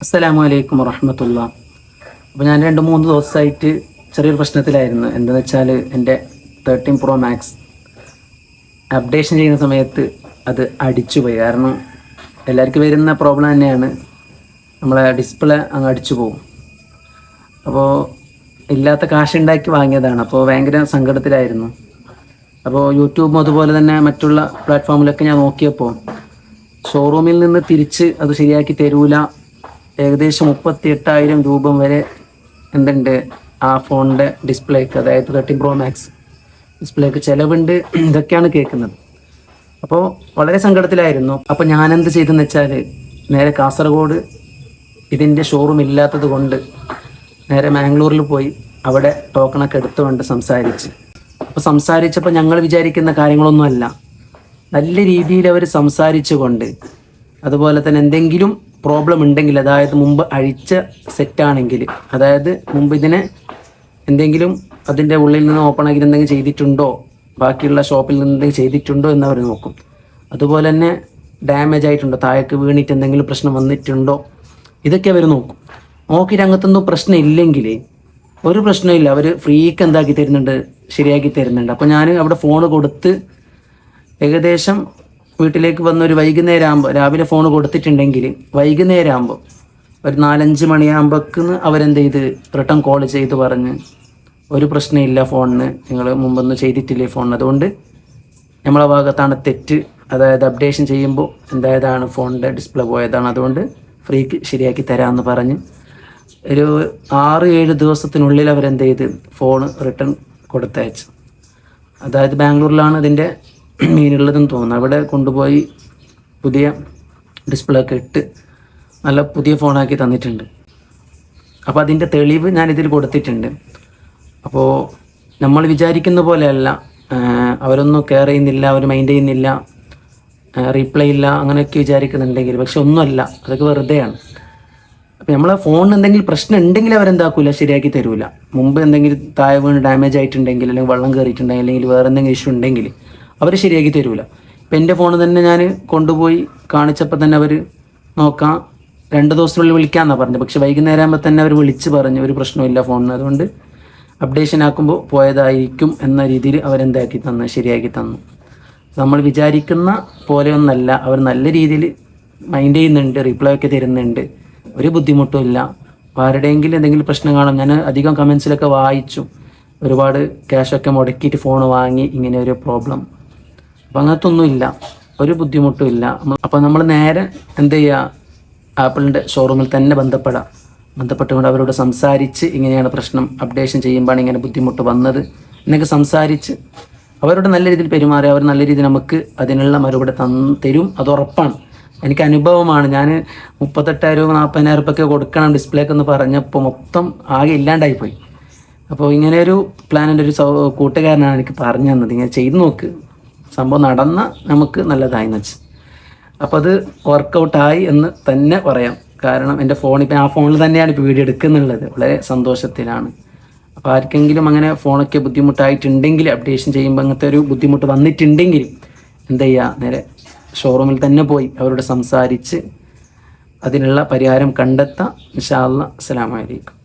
അസ്സലാമു അലൈക്കും വറഹ്മത്തുള്ളാ. അപ്പോൾ ഞാൻ 2-3 ദിവസമായിട്ട് ചെറിയൊരു പ്രശ്നത്തിലായിരുന്നു. എന്താണെന്ന് വെച്ചാൽ എൻ്റെ 13 Pro Max അപ്ഡേഷൻ ചെയ്യുന്ന സമയത്ത് അത് അടിച്ചുപോയി. കാരണം എല്ലാവർക്കും വരുന്ന പ്രോബ്ലം തന്നെയാണ്, നമ്മളെ ഡിസ്പ്ലേ അങ്ങ് അടിച്ചു പോകും. അപ്പോൾ ഇല്ലാത്ത കാശ് ഉണ്ടാക്കി വാങ്ങിയതാണ്. അപ്പോൾ ഭയങ്കര സങ്കടത്തിലായിരുന്നു. അപ്പോൾ യൂട്യൂബും അതുപോലെ തന്നെ മറ്റുള്ള പ്ലാറ്റ്ഫോമിലൊക്കെ ഞാൻ നോക്കിയപ്പോൾ ഷോറൂമിൽ നിന്ന് തിരിച്ച് അത് ശരിയാക്കി തരൂല, ഏകദേശം 38,000 രൂപ വരെ എന്തുണ്ട് ആ ഫോണിൻ്റെ ഡിസ്പ്ലേക്ക്, അതായത് 13 Pro Max ഡിസ്പ്ലേക്ക് ചിലവുണ്ട്. ഇതൊക്കെയാണ് കേൾക്കുന്നത്. അപ്പോൾ വളരെ സങ്കടത്തിലായിരുന്നു. അപ്പോൾ ഞാനെന്ത് ചെയ്തെന്ന് വെച്ചാൽ നേരെ കാസർഗോഡ് ഇതിൻ്റെ ഷോറൂം ഇല്ലാത്തത് കൊണ്ട് നേരെ മാംഗ്ലൂരിൽ പോയി അവിടെ ടോക്കണൊക്കെ എടുത്തുകൊണ്ട് സംസാരിച്ചപ്പോൾ ഞങ്ങൾ വിചാരിക്കുന്ന കാര്യങ്ങളൊന്നുമല്ല. നല്ല രീതിയിൽ അവർ സംസാരിച്ചുകൊണ്ട്, അതുപോലെ തന്നെ എന്തെങ്കിലും പ്രോബ്ലം ഉണ്ടെങ്കിൽ, അതായത് മുമ്പ് അഴിച്ച സെറ്റാണെങ്കിൽ, അതായത് മുമ്പ് ഇതിനെ എന്തെങ്കിലും അതിൻ്റെ ഉള്ളിൽ നിന്ന് ഓപ്പൺ ആക്കി എന്തെങ്കിലും ചെയ്തിട്ടുണ്ടോ, ബാക്കിയുള്ള ഷോപ്പിൽ നിന്ന് എന്തെങ്കിലും ചെയ്തിട്ടുണ്ടോ എന്ന് അവർ നോക്കും. അതുപോലെ തന്നെ ഡാമേജ് ആയിട്ടുണ്ടോ, താഴേക്ക് വീണിട്ട് എന്തെങ്കിലും പ്രശ്നം വന്നിട്ടുണ്ടോ, ഇതൊക്കെ അവർ നോക്കും. നോക്കിയിട്ട് അങ്ങനത്തൊന്നും പ്രശ്നം ഇല്ലെങ്കിൽ ഒരു പ്രശ്നമില്ല, അവർ ഫ്രീക്ക് എന്താക്കി തരുന്നുണ്ട്, ശരിയാക്കി തരുന്നുണ്ട്. അപ്പോൾ ഞാൻ അവിടെ ഫോൺ കൊടുത്ത് ഏകദേശം വീട്ടിലേക്ക് വന്നൊരു വൈകുന്നേരം ആകുമ്പോൾ, രാവിലെ ഫോൺ കൊടുത്തിട്ടുണ്ടെങ്കിൽ വൈകുന്നേരം ആകുമ്പോൾ ഒരു 4-5 മണിയാകുമ്പോഴേക്ക് അവരെന്ത് ചെയ്ത് റിട്ടേൺ കോൾ ചെയ്ത് പറഞ്ഞ് ഒരു പ്രശ്നമില്ല, ഫോണിന് നിങ്ങൾ മുമ്പൊന്നും ചെയ്തിട്ടില്ലേ ഫോണിന്, അതുകൊണ്ട് നമ്മളെ ഭാഗത്താണ് തെറ്റ്, അതായത് അപ്ഡേഷൻ ചെയ്യുമ്പോൾ എന്തായതാണ് ഫോണിൻ്റെ ഡിസ്പ്ലേ പോയതാണ്, അതുകൊണ്ട് ഫ്രീക്ക് ശരിയാക്കി തരാമെന്ന് പറഞ്ഞ് ഒരു 6-7 ദിവസത്തിനുള്ളിൽ അവരെന്ത് ചെയ്ത് ഫോൺ റിട്ടേൺ കൊടുത്തയച്ചു. അതായത് ബാംഗ്ലൂരിലാണ് ഇതിൻ്റെ മീനുള്ളതെന്ന് തോന്നുന്നു. അവിടെ കൊണ്ടുപോയി പുതിയ ഡിസ്പ്ലേ ഒക്കെ ഇട്ട് നല്ല പുതിയ ഫോണാക്കി തന്നിട്ടുണ്ട്. അപ്പോൾ അതിൻ്റെ തെളിവ് ഞാനിതിൽ കൊടുത്തിട്ടുണ്ട്. അപ്പോൾ നമ്മൾ വിചാരിക്കുന്ന പോലെയല്ല, അവരൊന്നും കെയർ ചെയ്യുന്നില്ല, അവർ മൈൻഡ് ചെയ്യുന്നില്ല, റീപ്ലൈ ഇല്ല, അങ്ങനെയൊക്കെ വിചാരിക്കുന്നുണ്ടെങ്കിൽ പക്ഷെ ഒന്നുമല്ല, അതൊക്കെ വെറുതെയാണ്. അപ്പോൾ നമ്മളെ ഫോണിന് എന്തെങ്കിലും പ്രശ്നം ഉണ്ടെങ്കിൽ അവരെന്താക്കൂല, ശരിയാക്കി തരൂല. മുമ്പ് എന്തെങ്കിലും താഴെ വീണ് ഡാമേജ് ആയിട്ടുണ്ടെങ്കിൽ, അല്ലെങ്കിൽ വെള്ളം കയറിയിട്ടുണ്ടെങ്കിൽ, അല്ലെങ്കിൽ വേറെ എന്തെങ്കിലും ഇഷ്യൂ ഉണ്ടെങ്കിൽ അവർ ശരിയാക്കി തരൂല. ഇപ്പം എൻ്റെ ഫോൺ തന്നെ ഞാൻ കൊണ്ടുപോയി കാണിച്ചപ്പോൾ തന്നെ അവർ നോക്കാം 2 ദിവസത്തിനുള്ളിൽ വിളിക്കാമെന്നാണ് പറഞ്ഞത്. പക്ഷേ വൈകുന്നേരം ആകുമ്പോൾ തന്നെ അവർ വിളിച്ച് പറഞ്ഞു ഒരു പ്രശ്നമില്ല ഫോണിന്, അതുകൊണ്ട് അപ്ഡേഷൻ ആക്കുമ്പോൾ പോയതായിരിക്കും എന്ന രീതിയിൽ അവരെന്താക്കി തന്നു, ശരിയാക്കി തന്നു. നമ്മൾ വിചാരിക്കുന്ന പോലെയൊന്നല്ല, അവർ നല്ല രീതിയിൽ മൈൻഡ് ചെയ്യുന്നുണ്ട്, റിപ്ലൈ ഒക്കെ തരുന്നുണ്ട്, ഒരു ബുദ്ധിമുട്ടും ഇല്ല. ആരുടെയെങ്കിലും എന്തെങ്കിലും പ്രശ്നം കാണും. ഞാൻ അധികം കമൻസിലൊക്കെ വായിച്ചു, ഒരുപാട് ക്യാഷൊക്കെ മുടക്കിയിട്ട് ഫോൺ വാങ്ങി, ഇങ്ങനെ ഒരു പ്രോബ്ലം. അപ്പോൾ അങ്ങനത്തെ ഒന്നുമില്ല, ഒരു ബുദ്ധിമുട്ടും ഇല്ല. അപ്പോൾ നമ്മൾ നേരെ എന്ത് ചെയ്യുക, ആപ്പിളിൻ്റെ ഷോറൂമിൽ തന്നെ ബന്ധപ്പെട്ടുകൊണ്ട് അവരോട് സംസാരിച്ച് ഇങ്ങനെയാണ് പ്രശ്നം, അപ്ഡേഷൻ ചെയ്യുമ്പോഴാണ് ഇങ്ങനെ ബുദ്ധിമുട്ട് വന്നത് എന്നൊക്കെ സംസാരിച്ച് അവരോട് നല്ല രീതിയിൽ പെരുമാറി അവർ നല്ല രീതിയിൽ നമുക്ക് അതിനുള്ള മറുപടി തരും. അത് ഉറപ്പാണ്, എനിക്ക് അനുഭവമാണ്. ഞാൻ 38,000-40,000 ഒക്കെ കൊടുക്കണം ഡിസ്പ്ലേക്ക് എന്ന് പറഞ്ഞപ്പോൾ മൊത്തം ആകെ ഇല്ലാണ്ടായിപ്പോയി. അപ്പോൾ ഇങ്ങനെ ഒരു പ്ലാൻ എൻ്റെ ഒരു കൂട്ടുകാരനാണ് എനിക്ക് പറഞ്ഞു തന്നത്, ഇങ്ങനെ ചെയ്ത് നോക്ക്, സംഭവം നടന്ന നമുക്ക് നല്ലതായെന്ന് വെച്ച്. അപ്പോൾ അത് വർക്കൗട്ടായി എന്ന് തന്നെ പറയാം. കാരണം എൻ്റെ ഫോണിപ്പോൾ ആ ഫോണിൽ തന്നെയാണ് ഇപ്പോൾ വീഡിയോ എടുക്കുന്നുള്ളത്. വളരെ സന്തോഷത്തിലാണ്. അപ്പോൾ ആർക്കെങ്കിലും അങ്ങനെ ഫോണൊക്കെ ബുദ്ധിമുട്ടായിട്ടുണ്ടെങ്കിൽ, അപ്ഡേഷൻ ചെയ്യുമ്പോൾ അങ്ങനത്തെ ഒരു ബുദ്ധിമുട്ട് വന്നിട്ടുണ്ടെങ്കിൽ എന്ത് ചെയ്യുക, നേരെ ഷോറൂമിൽ തന്നെ പോയി അവരോട് സംസാരിച്ച് അതിനുള്ള പരിഹാരം കണ്ടെത്താം. ഇൻഷാ അല്ലാഹ്. അസ്സലാമു അലൈക്കും.